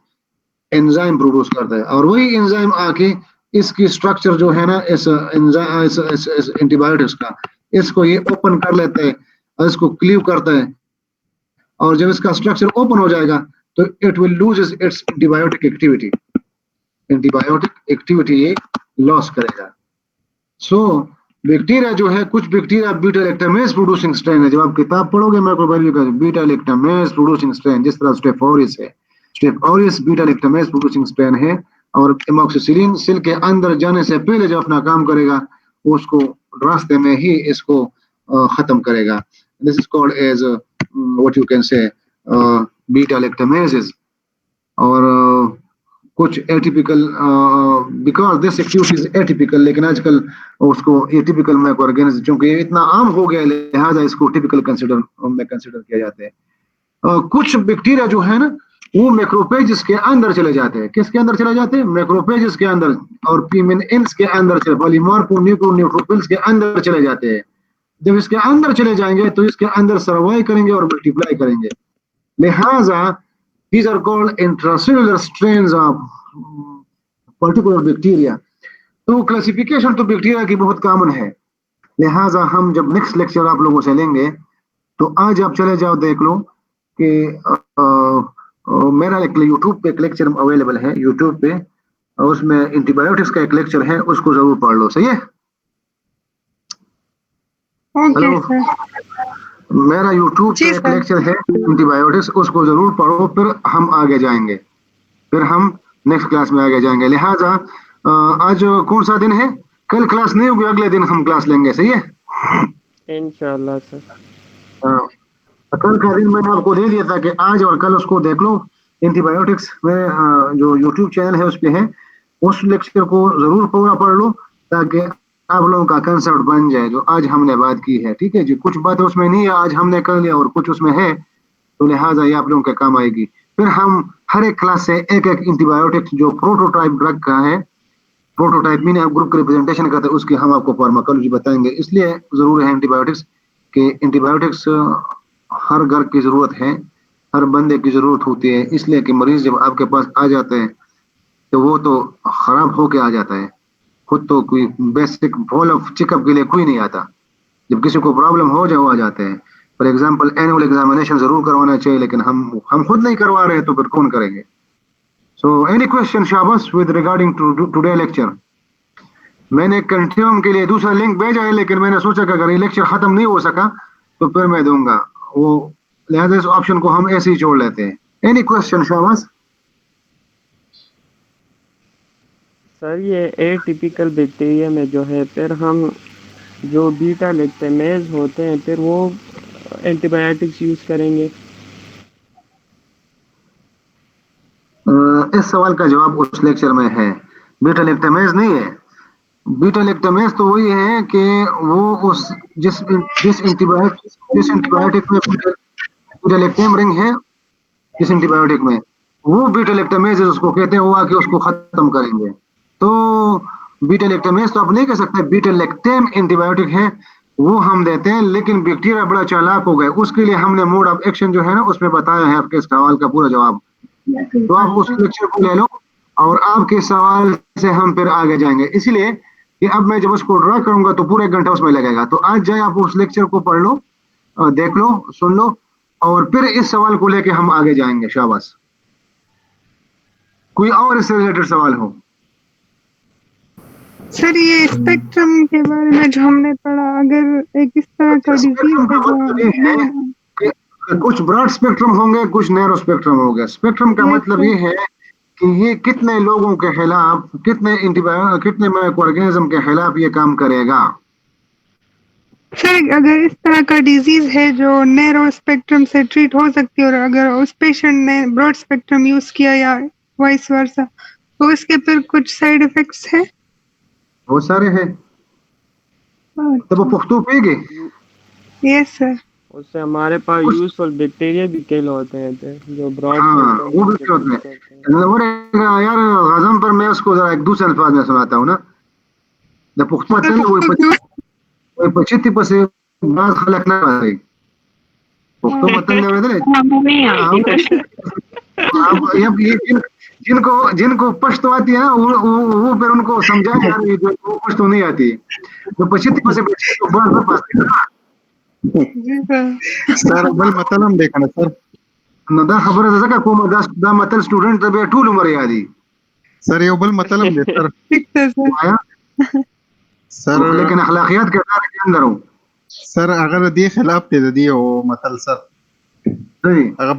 A: एंजाइम प्रोड्यूस करता है, और वही एंजाइम आके इसकी स्ट्रक्चर जो है ना इस एंटीबायोटिक्स का, इसको ये ओपन कर लेते हैं और इसको क्लीव करता है, और जब इसका स्ट्रक्चर ओपन हो जाएगा तो it will lose its antibiotic activity, antibiotic activity ये लॉस करेगा। सो बैक्टीरिया जो है, कुछ bacteria beta lactamase producing strain है, जब आप किताब पढ़ोगे माइक्रोबायोलॉजी का, बीटा लैक्टामेज प्रोड्यूसिंग स्ट्रेन, जिस तरह स्टेफ ऑरिस है, staph aureus beta lactamase producing strain है, और एमोक्सिसिलिन सेल के अंदर जाने से पहले जो अपना काम करेगा उसको रास्ते में ही इसको खत्म करेगा। This is called as what you can say beta lactamases. और कुछ atypical, because this activity is atypical, लेकिन आजकल उसको एटिपिकल माइक्रो ऑर्गेनिज्म क्योंकि इतना आम हो गया लिहाजा इसको टिपिकल कंसिडर किया जाते हैं। कुछ बैक्टीरिया जो है ना वो मैक्रोफेजेस के अंदर चले जाते हैं, किसके अंदर चले जाते हैं, मैक्रोफेजेस के अंदर, और पीमिनिन्स के अंदर, न्यूट्रोफिल्स के अंदर चले जाते हैं। जब इसके अंदर चले जाएंगे तो इसके अंदर सर्वाइव करेंगे और मल्टीप्लाई करेंगे, लिहाजा these are called intracellular strains of particular bacteria। तो क्लासिफिकेशन तो बैक्टीरिया की बहुत कॉमन है, लिहाजा हम जब नेक्स्ट लेक्चर आप लोगों से लेंगे तो आज आप चले जाओ देख लो कि मेरा एक यूट्यूब पे एक लेक्चर अवेलेबल है, यूट्यूब पे, और उसमें एंटीबायोटिक्स का एक लेक्चर है, उसको जरूर पढ़ लो, सही है?
D: Okay sir.
A: मेरा यूट्यूब पे एक लेक्चर है एंटीबायोटिक्स, उसको जरूर पढ़ो, फिर हम आगे जाएंगे, फिर हम नेक्स्ट क्लास में आगे जाएंगे। लिहाजा आज कौन सा दिन है, कल क्लास नहीं होगी, अगले दिन हम क्लास लेंगे, सही है?
B: इंशाल्लाह सर।
A: कल का दिन मैंने आपको दे दिया था कि आज और कल उसको देख लो, एंटीबायोटिक्स में जो यूट्यूब चैनल है उस पे है, उस लेक्चर को जरूर पूरा पढ़ लो ताकि आप लोगों का कंसेप्ट बन जाए जो आज हमने बात की है, ठीक है जी? कुछ बातें उसमें नहीं है, आज हमने कर लिया, और कुछ उसमें है, तो लिहाजा ये आप लोगों के काम आएगी। फिर हम हर एक क्लास से एक एक एंटीबायोटिक जो प्रोटोटाइप ड्रग का है, प्रोटोटाइप मीन आप ग्रुप का रिप्रेजेंटेशन करते हैं, उसकी हम आपको फार्माकोलॉजी बताएंगे। इसलिए जरूर है एंटीबायोटिक्स के, एंटीबायोटिक्स हर घर की जरूरत है, हर बंदे की जरूरत होती है, इसलिए कि मरीज जब आपके पास आ जाते हैं तो वो तो खराब होके आ जाता है, खुद तो कोई बेसिक फॉल ऑफ चेकअप के लिए कोई नहीं आता, जब किसी को प्रॉब्लम हो जाए वो आ जाते हैं। फॉर एग्जांपल एनुअल एग्जामिनेशन जरूर करवाना चाहिए, लेकिन हम खुद नहीं करवा रहे हैं तो फिर कौन करेंगे? सो एनी क्वेश्चन शाबाश with regarding to today lecture? मैंने कंटिन्यूम के लिए दूसरा लिंक भेजा है, लेकिन मैंने सोचा कि अगर ये लेक्चर खत्म नहीं हो सका तो फिर मैं दूंगा वो, लिहाजा इस ऑप्शन को हम ऐसे ही छोड़ लेते हैं। एनी क्वेश्चन शाबाश?
B: सर ये एटिपिकल बैक्टीरिया में जो है, फिर हम जो बीटा लैक्टामेज होते हैं फिर वो एंटीबायोटिक्स यूज करेंगे।
A: इस सवाल का जवाब उस लेक्चर में है, बीटा लैक्टामेज नहीं है। बीटा लैक्टामेज तो वही है कि वो उस जिस एंटीबायोटिक में बीटा लैक्टम रिंग है, जिस एंटीबायोटिक में वो बीटा लैक्टामेज उसको कहते हैं, वो आके उसको खत्म करेंगे। तो बीटा लैक्टामेज तो आप नहीं कह सकते, बीटा लैक्टम एंटीबायोटिक है वो हम देते हैं, लेकिन बैक्टीरिया बड़ा चालाक हो गए, उसके लिए हमने मोड ऑफ एक्शन जो है ना उसमें बताया है आपके सवाल का पूरा जवाब। तो आप उस लेक्चर को ले लो, और आपके सवाल से हम फिर आगे जाएंगे। इसलिए कि अब मैं जब उसको ड्रा करूंगा तो पूरे 1 घंटा उसमें लगेगा। तो आज जाए आप उस लेक्चर को पढ़ लो, देख लो, सुन लो, और फिर इस सवाल को लेके हम आगे जाएंगे। शाबाश। कोई और इससे रिलेटेड सवाल हो?
D: सर ये स्पेक्ट्रम के बारे में जो हमने पढ़ा, अगर एक इस तरह का डिजीज
A: स्पेक्ट्रम का
D: है
A: मतलब ये है
D: जो
A: कि कुछ ब्रॉड स्पेक्ट्रम होंगे, कुछ नैरो स्पेक्ट्रम होंगे। स्पेक्ट्रम का मतलब ये है कि ये कितने लोगों के खिलाफ, कितने माइक्रो ऑर्गेनिज्म के खिलाफ ये काम करेगा।
D: सर अगर इस तरह का डिजीज है जो नैरो स्पेक्ट्रम से ट्रीट हो सकती है, और अगर उस पेशेंट ने ब्रॉड स्पेक्ट्रम यूज किया या वाइस वर्सा, तो इसके फिर कुछ साइड इफेक्ट्स है?
A: बहुत सारे हैं। तो वो पुख्तू पिएगी।
D: Yes sir.
B: उससे हमारे पास यूजफुल बैक्टीरिया भी किल होते हैं जो ब्रॉड
A: हाँ, वो भी क्यों होते हैं। और यार गजम पर मैं उसको जरा एक दूसरे अल्फाज में सुनाता हूँ ना। द पुख्तू मतल वो पचिती पसे बाज खलक ना पाए। पुख्तू मतल ने बदले आप ये जिनको जिनको पश्तो आती है ना, वो फिर उनको समझाए यार, ये जो पश्तो नहीं आती, तो पचिती पसे तो बाज पास
D: जी सर।
E: सर बल मतलब देखना सर
A: न दा खबर है जका को दा मतल स्टूडेंट तबे टूल उम्र यादी
E: सर ये बल मतलब दे सर
D: ठीक है सर।
A: आया।
E: सर
A: लेकिन अखलाकियात के दायरे के अंदर हो।
E: सर अगर दी खिलाफ दे दी हो मतलब सर
A: सही।
E: अगर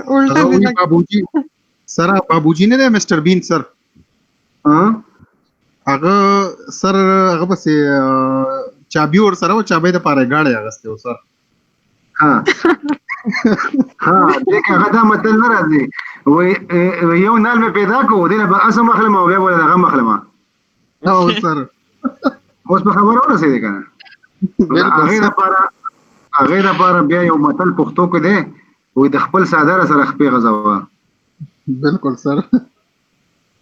D: उल्टा
E: वही
D: दिला।
E: बाबूजी सर बाबूजी ने मिस्टर बीन सर
A: हाँ
E: अगर सर अगर बस चाबी और सर वो चाबी दे पारे गाड़े अगस्ते हो सर
A: हाँ हाँ देख गदा मतल न राजी वो यो नाल में पैदा को दे ना असम मखलमा हो गया बोला ना मखलमा
E: हाँ सर
A: उस पर खबर हो ना सही देखा
E: बिल्कुल
A: अगेरा
E: सर
A: पारा अगेरा पारा बिया यो मतल पुख्तो के दे वो दखपल सादर सर खपे गजवा
E: बिल्कुल सर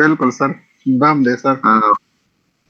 E: बिल्कुल सर दाम दे सर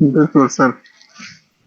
E: बिल्कुल सर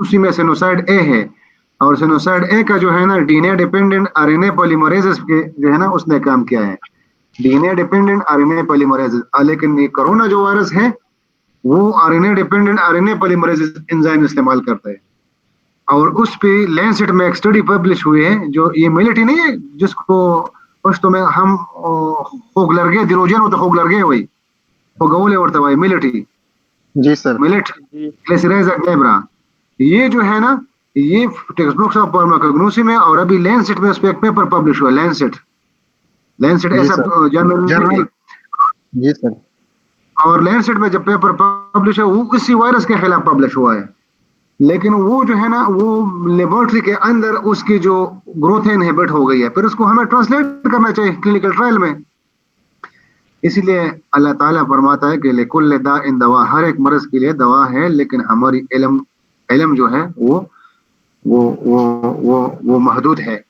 A: उसी में सेनोसाइड ए है, और सेनोसाइड ए का जो है ना डीएनए डिपेंडेंट आरएनए पॉलीमरेजेस के जो है ना उसने काम किया है, डीएनए डिपेंडेंट आरएनए पॉलीमरेजेस। लेकिन ये कोरोना जो वायरस है वो RNA dependent RNA polymerases enzyme इस्तेमाल करता है, और उस पे लैंसेट में एक स्टडी पब्लिश हुई है, जो ये मिलिटी नहीं है जिसको पश्तो में हम होगलरगे दिरोजन होता होगलरगे वही होगवले और तवाई मिलिटी
E: जी सर
A: मिलिट ग्लिसरेज ग्लेब्रा, ये जो है ना ये टेक्स्ट बुक्स ऑफ फार्माकोग्नोसी में, और अभी लैंसेट में उस पे एक पेपर पब्लिश हुआ, लैंसेट
E: जी
A: ऐसा
E: सर।
A: जर्नल
E: जी सर
A: और लैंसेट में जब पेपर पब्लिश है वो इसी वायरस के खिलाफ पब्लिश हुआ है, लेकिन वो जो है ना वो लेबोरेटरी के अंदर उसकी जो ग्रोथ है इनहिबिट हो गई है, फिर उसको हमें ट्रांसलेट करना चाहिए क्लिनिकल ट्रायल में। इसीलिए अल्लाह ताला फरमाता है कि लिकुल्ल दाइन दवा, हर एक मर्ज के लिए दवा है, लेकिन हमारी इल्म जो है वो महदूद है।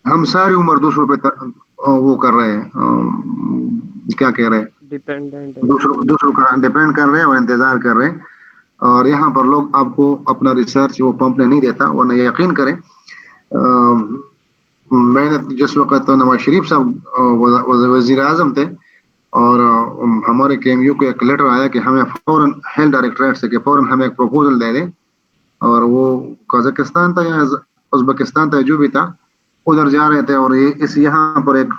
A: हम सारी उम्र दूसरों पे वो कर रहे हैं, क्या कह रहे हैं,
B: डिपेंडेंट
A: दूसरों का डिपेंड कर रहे हैं और इंतजार कर रहे हैं, और यहाँ पर लोग आपको अपना रिसर्च वो पंपने नहीं देता, वरना यकीन करें मैंने जिस वक्त तो नवाज शरीफ साहब वजीर आजम थे, और हमारे KMU को एक लेटर आया कि हमें फौरन हेल्थ डायरेक्टरेट से कि फौरन हमें एक प्रपोजल दे दें, और वो कजाकिस्तान था या उज़्बेकिस्तान था जो भी था उधर जा रहे थे, और इस यहाँ पर एक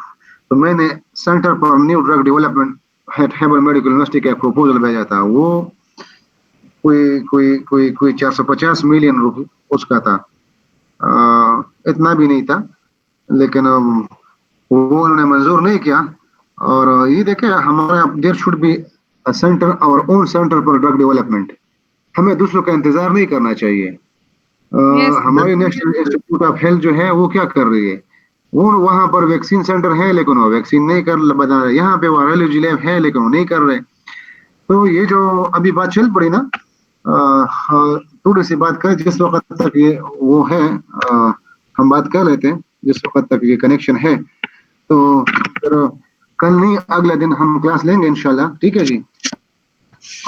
A: तो मैंने centre for new drug development हेबर मेडिकल यूनिवर्सिटी का एक प्रपोजल भेजा था, वो कोई 450 मिलियन रुपये उसका था, इतना भी नहीं था, लेकिन वो उन्होंने मंजूर नहीं किया। और ये देखे हमारा देयर शुड बी सेंटर और own centre for drug development, हमें दूसरों का इंतजार नहीं करना चाहिए। हमारी नेशनल इंस्टीट्यूट ऑफ हेल्थ जो है वो क्या कर रही है, वो वहां पर वैक्सीन सेंटर है लेकिन वो वैक्सीन नहीं कर बना रहे, यहाँ पे वायरोलॉजी लैब है लेकिन वो नहीं कर रहे। तो ये जो अभी बात चल पड़ी ना, थोड़ी सी बात करें जिस वक्त तक ये वो है हम बात कर लेते हैं जिस वक्त तक ये कनेक्शन है। तो फिर कल नहीं अगले दिन हम क्लास लेंगे इंशाल्लाह, ठीक है जी।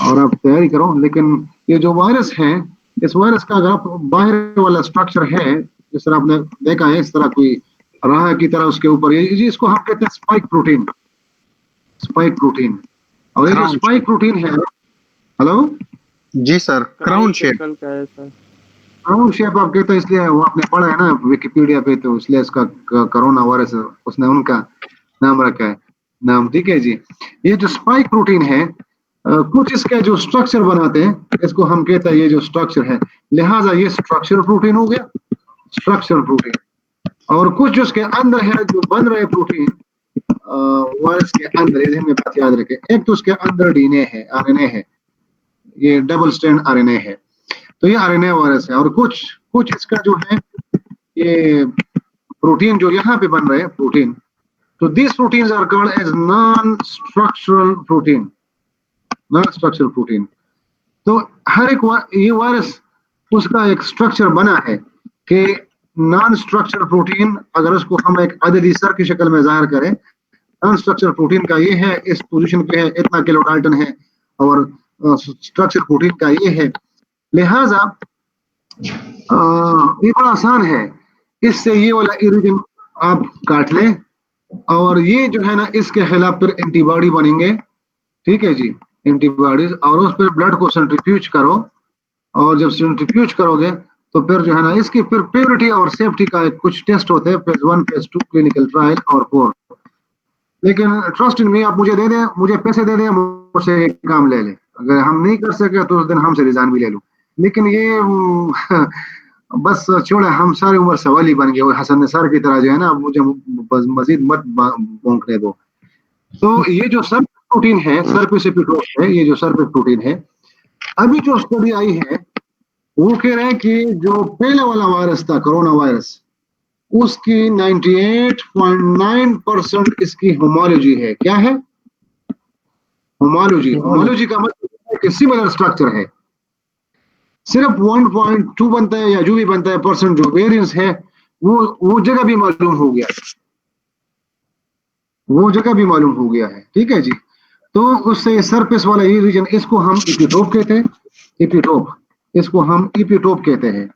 A: और आप तैयारी करो। लेकिन ये जो वायरस है, इस वायरस का अगर आप बाहर वाला स्ट्रक्चर है, जिस तरह आपने देखा है, इस तरह कोई राह की तरह उसके ऊपर ये इसको हम कहते हैं स्पाइक प्रोटीन, स्पाइक प्रोटीन। और ये जो स्पाइक प्रोटीन है, हेलो
E: जी सर, क्राउन शेप।
B: सर्कल का है सर।
A: क्राउन शेप आप कहते हैं, इसलिए वो आपने पढ़ा है ना विकिपीडिया पे, तो इसलिए इसका कोरोना वायरस उसने उनका नाम रखा है नाम, ठीक है जी। ये जो स्पाइक प्रोटीन है, कुछ इसके जो स्ट्रक्चर बनाते हैं इसको हम कहते हैं ये जो स्ट्रक्चर है, लिहाजा ये स्ट्रक्चर प्रोटीन हो गया, स्ट्रक्चर प्रोटीन। और कुछ जो उसके अंदर है जो बन रहे प्रोटीन वायरस के अंदर, ये हमें बात याद रखें। एक तो उसके अंदर डीएनए है, आरएनए है, ये डबल स्ट्रैंड आरएनए है, तो ये आरएनए वायरस है। और कुछ कुछ इसका जो है ये प्रोटीन जो यहाँ पे बन रहे हैं प्रोटीन, तो this proteins are called as non structural protein, non structural protein. तो हर एक ये वायरस उसका एक स्ट्रक्चर बना है कि नॉन स्ट्रक्चरल प्रोटीन, अगर उसको हम एक अददी सर की शक्ल में जाहिर करें, नॉन स्ट्रक्चरल प्रोटीन का ये है, इस पोजीशन पे है, इतना किलो डाल्टन है, और स्ट्रक्चर प्रोटीन का ये है। लिहाजा ये बड़ा आसान है, इससे ये वाला इरिजिन आप काट लें, और ये जो है ना इसके खिलाफ फिर एंटीबॉडी बनेंगे, ठीक है जी, एंटीबॉडीज। और उस पर ब्लड को सेंट्रीफ्यूज करो, और जब सेंट्रीफ्यूज करोगे तो फिर जो है ना इसकी फिर प्योरिटी और सेफ्टी का कुछ टेस्ट होते हैं, फेज 1 फेज 2 क्लिनिकल ट्रायल और 4। लेकिन ट्रस्ट इन मी, आप मुझे दे दें, मुझे पैसे दे दें, मुझसे काम ले लें, अगर हम नहीं कर सके तो उस दिन हमसे रिजाइन भी ले लो। लेकिन ये बस छोड़े, हम सारी उम्र सवाल ही बन गए, हसन निसार की तरह जो है ना, मुझे मजीद मत भौंकने दो। तो ये जो सर्फ प्रोटीन है, सर्फ एपिटोप है, ये जो सर्फ प्रोटीन है, अभी जो स्टडी आई है वो कह रहे हैं कि जो पहले वाला वायरस था कोरोना वायरस, उसकी 98.9% इसकी होमोलॉजी है। क्या है होमोलॉजी? होमोलॉजी का मतलब है कि सिमिलर स्ट्रक्चर है, सिर्फ 1.2 बनता है या जो भी बनता है परसेंट जो वेरिएंस है वो जगह भी मालूम हो गया, वो जगह भी मालूम हो गया है, ठीक है जी। तो उससे सरफेस वाला ये रीजन, इसको हम एपिटोप कहते हैं, एपिटोप, इसको हम एपिटोप कहते हैं।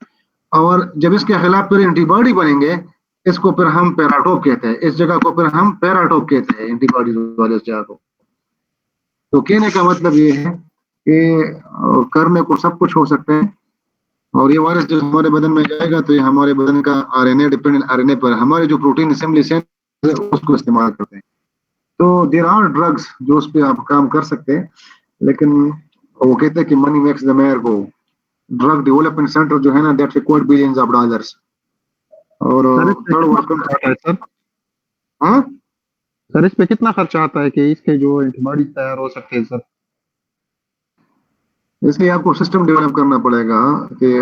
A: और जब इसके खिलाफ फिर एंटीबॉडी बनेंगे, इसको फिर हम पैराटोप कहते हैं, इस जगह को फिर हम पैराटोप कहते हैं, एंटीबॉडी वाले इस जगह को। तो कहने का मतलब ये है कि करने को सब कुछ हो सकता है, और ये वायरस जब हमारे बदन में जाएगा तो ये हमारे बदन का आरएनए, डिपेंडेंट आरएनए पर हमारे जो प्रोटीन असेंबली सेंटर है उसको इस्तेमाल करते हैं। तो देयर आर ड्रग्स जो उस पर आप काम कर सकते हैं, लेकिन वो कहते हैं कि money makes the man go. Drug development centre जो है ना, that required billions of dollars. और थर्ड वर्ल्ड, हाँ
E: सर इस पे कितना खर्चा आता है कि इसके जो एंटीबॉडी तैयार हो सकते हैं सर?
A: इसलिए आपको सिस्टम डेवलप करना पड़ेगा कि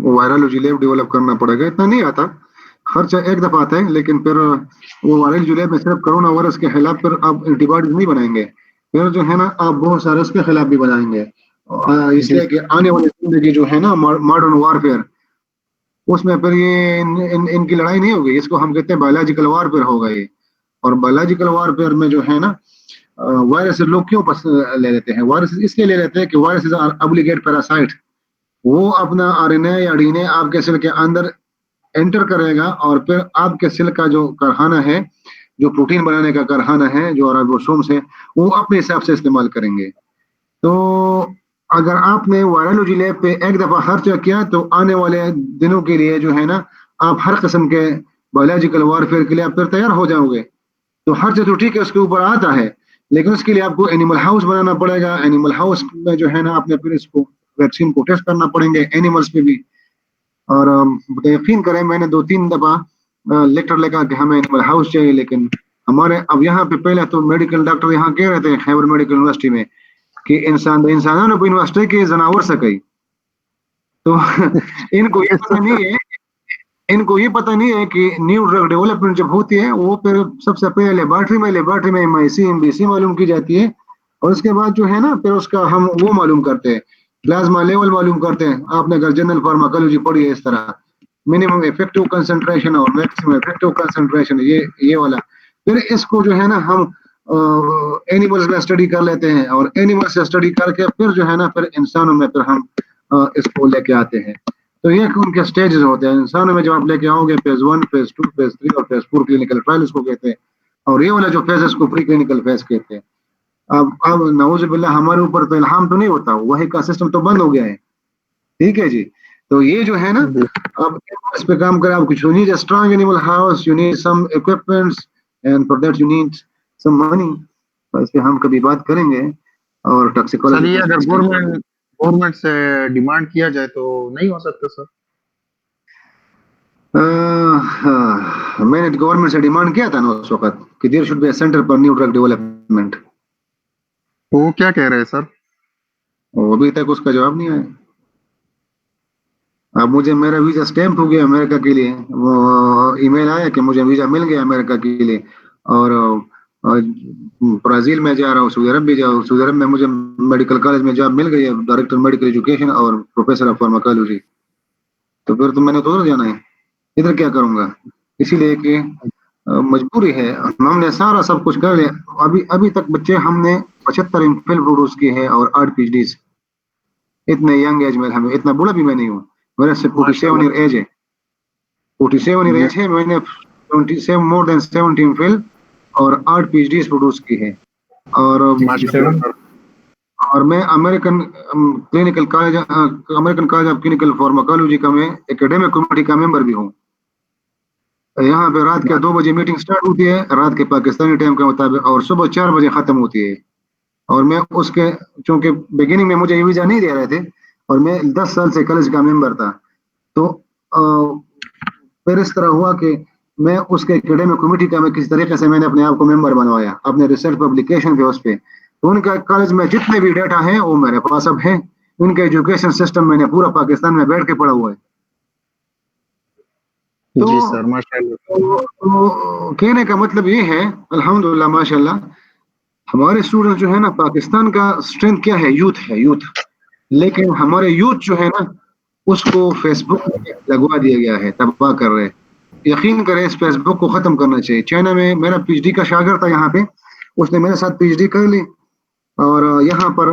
A: वायरल लैब डेवलप करना पड़ेगा। इतना नहीं आता, खर्चा एक दफा आता है, लेकिन फिर वो वायरल लैब में सिर्फ कोरोना वायरस के खिलाफ फिर आप एंटीबॉडीज नहीं बनाएंगे, फिर जो है ना आप बहुत सारे उसके खिलाफ भी बनाएंगे। इसलिए कि आने वाली जिंदगी जो है ना मॉडर्न वारफेयर, उसमें फिर ये इनकी लड़ाई नहीं होगी, इसको हम कहते हैं बायोलॉजिकल वारफेयर होगा ये। और बायोलॉजिकल वारफेयर में जो है ना वायरस लोग क्यों ले लेते हैं, वायरस इसलिए ले लेते हैं कि वायरस आर ऑब्लिगेट पैरासाइट। वो अपना आरएनए या डीएनए आपके सेल के अंदर एंटर करेगा, और फिर आपके सेल का जो कारखाना है, जो प्रोटीन बनाने का कारखाना है, जो राइबोसोम्स है, वो अपने हिसाब से इस्तेमाल करेंगे। तो अगर आपने वायरोलॉजी लैब पे एक दफा खर्चा किया तो आने वाले दिनों के लिए जो है ना आप हर किस्म के बायोलॉजिकल वारफेयर के लिए आप फिर तैयार हो जाओगे। तो खर्चा तो ठीक है उसके ऊपर आता है, लेकिन उसके लिए आपको एनिमल हाउस बनाना पड़ेगा। एनिमल हाउस में जो है ना आपने फिर इसको वैक्सीन को टेस्ट करना पड़ेंगे एनिमल्स पे भी। और यकीन करें, मैंने 2-3 दफा लेटर लिखा कि हमें एनिमल हाउस चाहिए, लेकिन हमारे अब यहाँ पे पहले तो मेडिकल डॉक्टर यहाँ कह रहे थे खैबर मेडिकल यूनिवर्सिटी में कि इंसानों ने यूनिवर्सिटी के जनावर से कही। तो इनको ये पता नहीं है, इनको ये पता नहीं है कि न्यू ड्रग डेवलपमेंट जब होती है वो फिर सबसे पहले लेबोरेटरी में एमआईसी एमबीसी मालूम की जाती है, और उसके बाद जो है ना फिर उसका हम वो मालूम करते हैं, प्लाज्मा लेवल मालूम करते हैं। आपने अगर जनरल फार्माकोलॉजी पढ़ी है इस तरह, मिनिमम इफेक्टिव कंसंट्रेशन और मैक्सिमम इफेक्टिव कंसंट्रेशन, ये वाला। फिर इसको जो है ना हम एनिमल्स में स्टडी कर लेते हैं, और एनिमल से स्टडी करके फिर जो है ना फिर इंसानों में फिर हम इसको लेके आते हैं। तो ये उनके स्टेजेस होते हैं। इंसानों में जब आप लेके आओगे फेज 1, फेज 2, फेज 3 और फेज 4 क्लिनिकल ट्रायल इसको कहते हैं, और ये वाला जो फेज है इसको प्री क्लिनिकल फेज कहते हैं। अब नऊजुबिल्लाह हमारे ऊपर तो इल्हाम तो नहीं होता, वही का सिस्टम तो बंद हो गया है, ठीक है जी। तो ये जो है ना, अब इस पे काम करें। आप कुछ, you need a strong animal house, you need some equipments, and for that you need some money. तो इस पे हम कभी बात करेंगे। और
E: सर
A: टॉक्सिकोलॉजी
E: ये अगर गवर्नमेंट से डिमांड किया जाए तो नहीं हो सकता सर?
A: मैंने गवर्नमेंट से डिमांड किया था ना उस वक्त कि there should be a centre for new drug development.
E: वो क्या कह रहे हैं सर?
A: अभी तक उसका जवाब नहीं आया। अब मुझे मेरा वीजा स्टैम्प हो गया अमेरिका के लिए, वो ईमेल आया कि मुझे वीजा मिल गया अमेरिका के लिए, और ब्राजील में जा रहा हूँ, सऊदी अरब भी जाऊँ। सऊदी अरब में मुझे मेडिकल कॉलेज में जॉब मिल गई है, डायरेक्टर मेडिकल एजुकेशन और प्रोफेसर ऑफ फार्माकोलॉजी। तो फिर तो मैंने तो उधर जाना है, इधर क्या करूंगा? इसीलिए कि मजबूरी है। हमने सारा सब कुछ कर लिया। अभी तक बच्चे हमने 75 एमफिल प्रोड्यूस किए हैं और 8 पीएचडीज, इतने यंग एज में। हमें इतना बूढ़ा भी मैं नहीं हूँ, मेरा से 47 ईयर एज है। 47 ईयर एज है, मैंने 27 मोर देन 70 एमफिल और 8 पीएचडीज प्रोड्यूस की है। और मैं American college of clinical pharmacology का मैं एकेडमिक कमेटी का मेंबर भी हूँ। यहाँ पे रात के 2 बजे मीटिंग स्टार्ट होती है, रात के पाकिस्तानी टाइम के मुताबिक, और सुबह 4 बजे खत्म होती है। और मैं उसके, चूंकि बिगिनिंग में मुझे वीजा नहीं दे रहे थे और मैं 10 साल से कॉलेज का मेंबर था, तो फिर इस तरह हुआ कि मैं उसके एकेडमिक कमेटी का मैं किसी तरीके से मैंने अपने आप को मेंबर बनवाया अपने रिसर्च पब्लिकेशन के उस पे। तो उनका कॉलेज में जितने भी डेटा है वो मेरे पास अब है। उनके एजुकेशन सिस्टम मैंने पूरा पाकिस्तान में बैठ के पढ़ा हुआ है। तो
E: जी सर, माशाल्लाह।
A: तो कहने का मतलब ये है, अल्हम्दुलिल्लाह माशाल्लाह, हमारे स्टूडेंट जो है ना, पाकिस्तान का स्ट्रेंथ क्या है? यूथ है, यूथ। लेकिन हमारे यूथ जो है ना, उसको फेसबुक में लगवा दिया गया है, तबाह कर रहे हैं। यकीन करें, इस फेसबुक को खत्म करना चाहिए। चाइना में मेरा पीएचडी का शागिर्द था यहाँ पे, उसने मेरे साथ पीएचडी कर ली, और यहाँ पर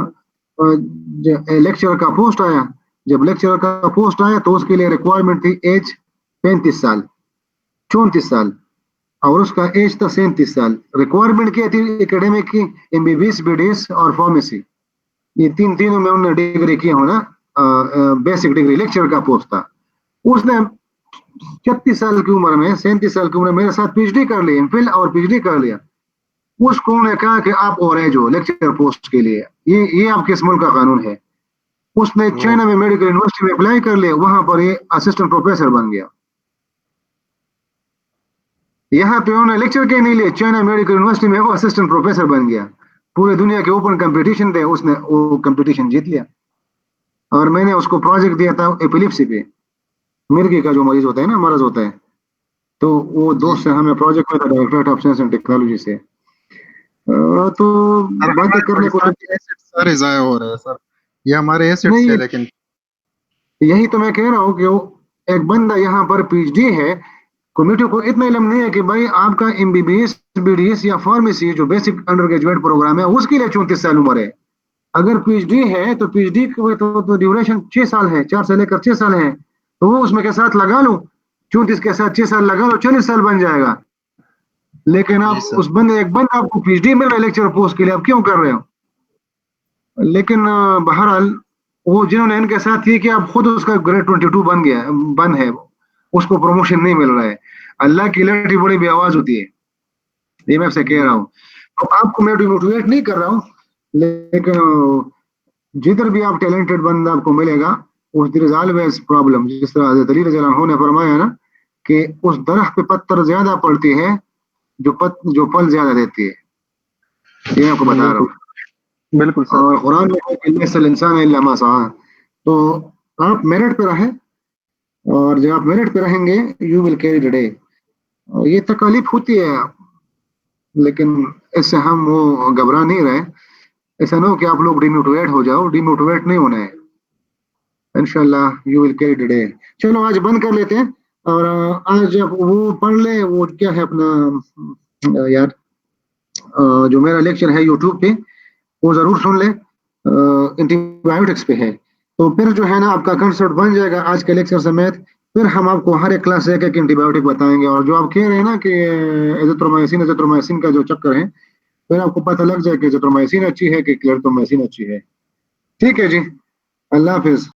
A: लेक्चरर का पोस्ट आया। जब लेक्चरर का पोस्ट आया तो उसके लिए रिक्वायरमेंट थी एज 35 साल, 34 साल, और उसका एज था 37 साल। रिक्वायरमेंट क्या थी एकेडमिक की? एमबीबीएस, बीडीएस और फार्मेसी, ये तीनों में उन्होंने डिग्री किया होना, बेसिक डिग्री। लेक्चर का पोस्ट था। उसने 36 साल की उम्र में, 37 साल की उम्र में मेरे साथ पीएचडी कर ली, एमफिल और पीएचडी कर लिया। उसको उन्होंने कहा कि आप और एज हो लेक्चर पोस्ट के लिए, ये आपके इस मुल्क का कानून है। उसने चाइना में मेडिकल यूनिवर्सिटी में अप्लाई कर लिया, वहां पर ये असिस्टेंट प्रोफेसर बन गया। यहाँ पे उन्होंने लेक्चर के नहीं लिए, चाइना मेडिकल यूनिवर्सिटी में वो असिस्टेंट प्रोफेसर बन गया। पूरे दुनिया के ओपन कंपटीशन थे, उसने वो कंपटीशन जीत लिया। और मैंने उसको प्रोजेक्ट दिया था एपिलिप्सी पे, मिर्गी का जो मरीज होता है ना, मर्ज होता है, तो वो दोस्त से हमें प्रोजेक्ट मिला directorate of science and technology से। तो बातें करने को
E: सारे जाया हो रहे हैं सर, ये हमारे एसेट्स
A: नहीं,
E: है। लेकिन
A: यही तो मैं कह रहा हूँ कि वो एक बंदा यहाँ पर पीएचडी है, कमेटी को इतना इल्म नहीं है कि भाई आपका एमबीबीएस, बीडीएस या फार्मेसी जो बेसिक अंडर ग्रेजुएट प्रोग्राम है उसके लिए 34 साल उम्र है। अगर पीएचडी है तो पीएचडी तो ड्यूरेशन 6 साल है, 4 से लेकर 6 साल है, तो वो उसमें के साथ लगा लो, 34 के साथ 6 साल लगा लो, 40 साल बन जाएगा। लेकिन आप उस बंदे, एक बंदा आपको पीएचडी मिल रहा है लेक्चर पोस्ट के लिए, आप क्यों कर रहे हो? लेकिन बहरहाल वो जिन्होंने इनके साथ ये किया, अब खुद उसका ग्रेड 22 बन है, उसको प्रमोशन नहीं मिल रहा है। अल्लाह की लड़ी बड़ी भी आवाज होती है, ये मैं आपसे कह रहा हूँ। अब आपको मैं डिमोटिवेट नहीं कर रहा हूँ, लेकिन जिधर भी आप टैलेंटेड बंदा आपको मिलेगा, उस देयर इज ऑलवेज प्रॉब्लम। जिस तरह हज़रत अली रज़ियल्लाहु अन्हु ने फरमाया ना कि उस दरख्त पे पत्थर ज्यादा पड़ती है जो फल ज्यादा देती है। ये मैं आपको बता रहा हूँ।
E: बिल्कुल सर।
A: और कुरान में है कि लैसल इंसान इल्ला मा सआ। तो आप मेरिट पे रहें, और जब आप मेरिट पे रहेंगे you will carry the day. ये तकलीफ होती है, लेकिन इससे हम वो घबरा नहीं रहे। ऐसा ना हो कि आप लोग डिमोटिवेट हो जाओ, डिमोटिवेट नहीं होना है। इंशाल्लाह you will carry the day. चलो आज बंद कर लेते हैं। और आज जब वो पढ़ ले, वो क्या है अपना यार जो मेरा लेक्चर है यूट्यूब पे, वो जरूर सुन ले, एंटीबायोटिक्स पे है। तो फिर जो है ना आपका कंसेप्ट बन जाएगा आज के लेक्चर समेत। फिर हम आपको हर एक क्लास एक एक एंटीबायोटिक बताएंगे, और जो आप कह रहे हैं ना कि एजिथ्रोमाइसिन एजिथ्रोमाइसिन का जो चक्कर है, फिर आपको पता लग जाए कि एजिथ्रोमाइसिन अच्छी है कि क्लेरटोमाइसिन अच्छी है। ठीक है जी, अल्लाह हाफिज।